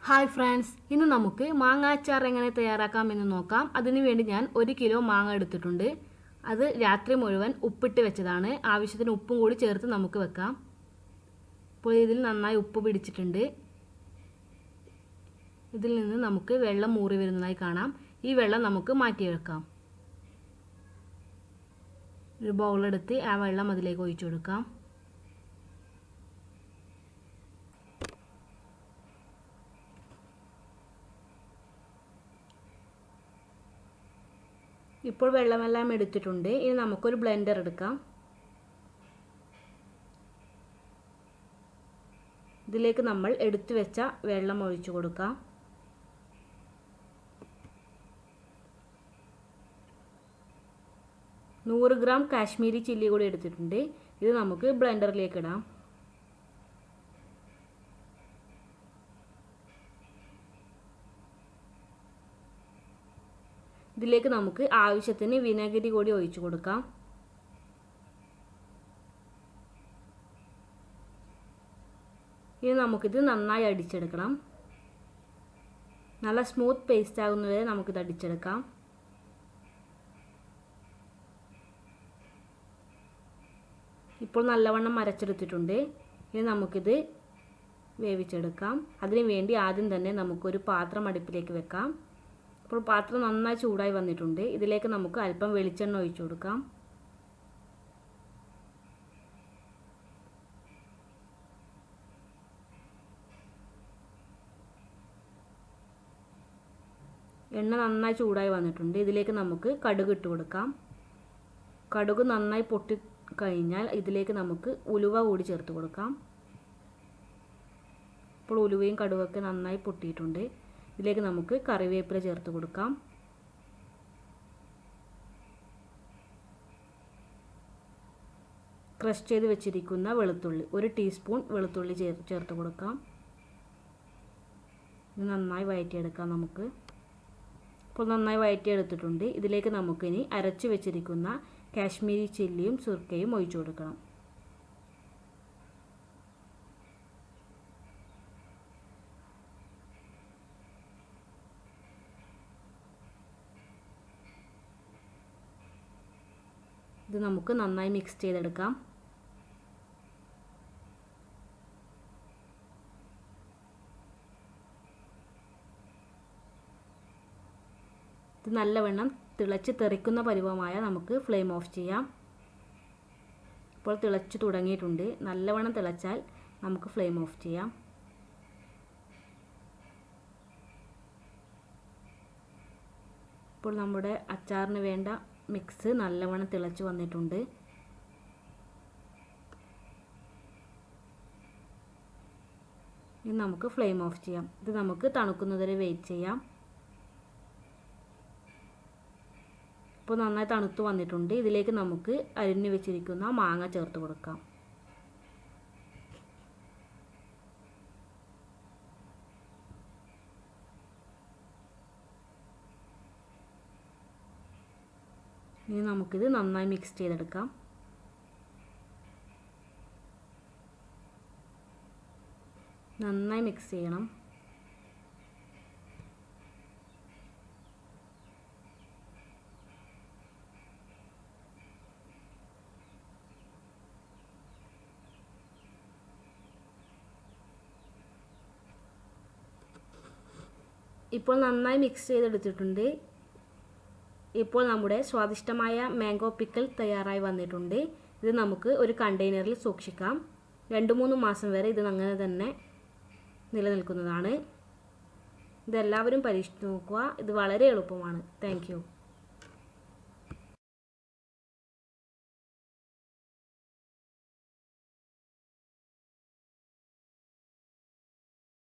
Hi friends, ഇന്ന് നമുക്ക് മാങ്ങ അച്ചാർ എങ്ങനെ തയ്യാറാക്കാമെന്ന് നോക്കാം. അതിനുവേണ്ടി ഞാൻ 1 കിലോ മാങ്ങ എടുത്തിട്ടുണ്ട്. അത് രാത്രി മുഴുവൻ ഉപ്പിട്ട് വെച്ചതാണ്. ആവശ്യത്തിന് ഉപ്പും കൂടി ചേർത്ത് നമുക്ക് വെക്കാം. ഇപ്പോൾ ഇതിൽ നന്നായി ഉപ്പ് പിടിച്ചിട്ടുണ്ട്. ഇതിൽ നിന്ന് നമുക്ക് വെള്ളം ഊറി വരുന്നതായി കാണാം. ഈ വെള്ളം നമുക്ക് മാറ്റി വെക്കാം. ഒരു ബൗളെടുത്ത് ആ വെള്ളം അതിലേക്ക് ഒഴിച്ചു കൊടുക്കാം. ഇപ്പോൾ വെള്ളമെല്ലാം എടുത്തിട്ടുണ്ട്. ഇനി നമുക്കൊരു ബ്ലെൻഡർ എടുക്കാം. ഇതിലേക്ക് നമ്മൾ എടുത്തു വെച്ച വെള്ളം ഒഴിച്ചു കൊടുക്കാം. നൂറ് ഗ്രാം കാശ്മീരി ചില്ലി കൂടി എടുത്തിട്ടുണ്ട്. ഇത് നമുക്ക് ബ്ലെൻഡറിലേക്ക് ഇടാം. ഇതിലേക്ക് നമുക്ക് ആവശ്യത്തിന് വിനാഗിരി കൂടി ഒഴിച്ചു കൊടുക്കാം. ഇനി നമുക്കിത് നന്നായി അടിച്ചെടുക്കണം. നല്ല സ്മൂത്ത് പേസ്റ്റ് ആകുന്നവരെ നമുക്കിത് അടിച്ചെടുക്കാം. ഇപ്പോൾ നല്ലവണ്ണം അരച്ചെടുത്തിട്ടുണ്ട്. ഇനി നമുക്കിത് വേവിച്ചെടുക്കാം. അതിനു വേണ്ടി ആദ്യം തന്നെ നമുക്കൊരു പാത്രം അടുപ്പിലേക്ക് വെക്കാം. അപ്പോൾ പാത്രം നന്നായി ചൂടായി വന്നിട്ടുണ്ട്. ഇതിലേക്ക് നമുക്ക് അല്പം വെളിച്ചെണ്ണ ഒഴിച്ചു കൊടുക്കാം. എണ്ണ നന്നായി ചൂടായി വന്നിട്ടുണ്ട്. ഇതിലേക്ക് നമുക്ക് കടുക് ഇട്ട് കൊടുക്കാം. കടുക് നന്നായി പൊട്ടി കഴിഞ്ഞാൽ ഇതിലേക്ക് നമുക്ക് ഉലുവ കൂടി ചേർത്ത് കൊടുക്കാം. ഇപ്പോൾ ഉലുവയും കടുകൊക്കെ നന്നായി പൊട്ടിയിട്ടുണ്ട്. ഇതിലേക്ക് നമുക്ക് കറിവേപ്പില ചേർത്ത് കൊടുക്കാം. ക്രഷ് ചെയ്ത് വെച്ചിരിക്കുന്ന വെളുത്തുള്ളി, 1 ടീസ്പൂൺ വെളുത്തുള്ളി ചേർത്ത് കൊടുക്കാം. ഇത് നന്നായി വഴറ്റിയെടുക്കാം നമുക്ക്. ഇപ്പോൾ നന്നായി വഴറ്റിയെടുത്തിട്ടുണ്ട്. ഇതിലേക്ക് നമുക്കിനി അരച്ചു വെച്ചിരിക്കുന്ന കാശ്മീരി ചില്ലിയും സുർക്കയും ഒഴിച്ചു കൊടുക്കണം. ഇത് നമുക്ക് നന്നായി മിക്സ് ചെയ്തെടുക്കാം. ഇത് നല്ലവണ്ണം തിളച്ച് തെറിക്കുന്ന പരുവമായ നമുക്ക് ഫ്ലെയിം ഓഫ് ചെയ്യാം. ഇപ്പോൾ തിളച്ച് തുടങ്ങിയിട്ടുണ്ട്. നല്ലവണ്ണം തിളച്ചാൽ നമുക്ക് ഫ്ലെയിം ഓഫ് ചെയ്യാം. ഇപ്പോൾ നമ്മുടെ അച്ചാറിന് വേണ്ട മിക്സ് നല്ലവണ്ണം തിളച്ച് വന്നിട്ടുണ്ട്. ഇനി നമുക്ക് ഫ്ലെയിം ഓഫ് ചെയ്യാം. ഇത് നമുക്ക് തണുക്കുന്നതുവരെ വെയിറ്റ് ചെയ്യാം. ഇപ്പോൾ നന്നായി തണുത്ത് വന്നിട്ടുണ്ട്. ഇതിലേക്ക് നമുക്ക് അരിഞ്ഞു വെച്ചിരിക്കുന്ന മാങ്ങ ചേർത്ത് കൊടുക്കാം. ഇനി നമുക്കിത് നന്നായി മിക്സ് ചെയ്തെടുക്കാം. നന്നായി മിക്സ് ചെയ്യണം. ഇപ്പോൾ നന്നായി മിക്സ് ചെയ്തെടുത്തിട്ടുണ്ട്. ഇപ്പോൾ നമ്മുടെ സ്വാദിഷ്ടമായ മാംഗോ പിക്കിൾ തയ്യാറായി വന്നിട്ടുണ്ട്. ഇത് നമുക്ക് ഒരു കണ്ടെയ്നറിൽ സൂക്ഷിക്കാം. 2-3 മാസം വരെ ഇത് അങ്ങനെ തന്നെ നിലനിൽക്കുന്നതാണ്. ഇതെല്ലാവരും പരീക്ഷിച്ച് നോക്കുക. ഇത് വളരെ എളുപ്പമാണ്. Thank you.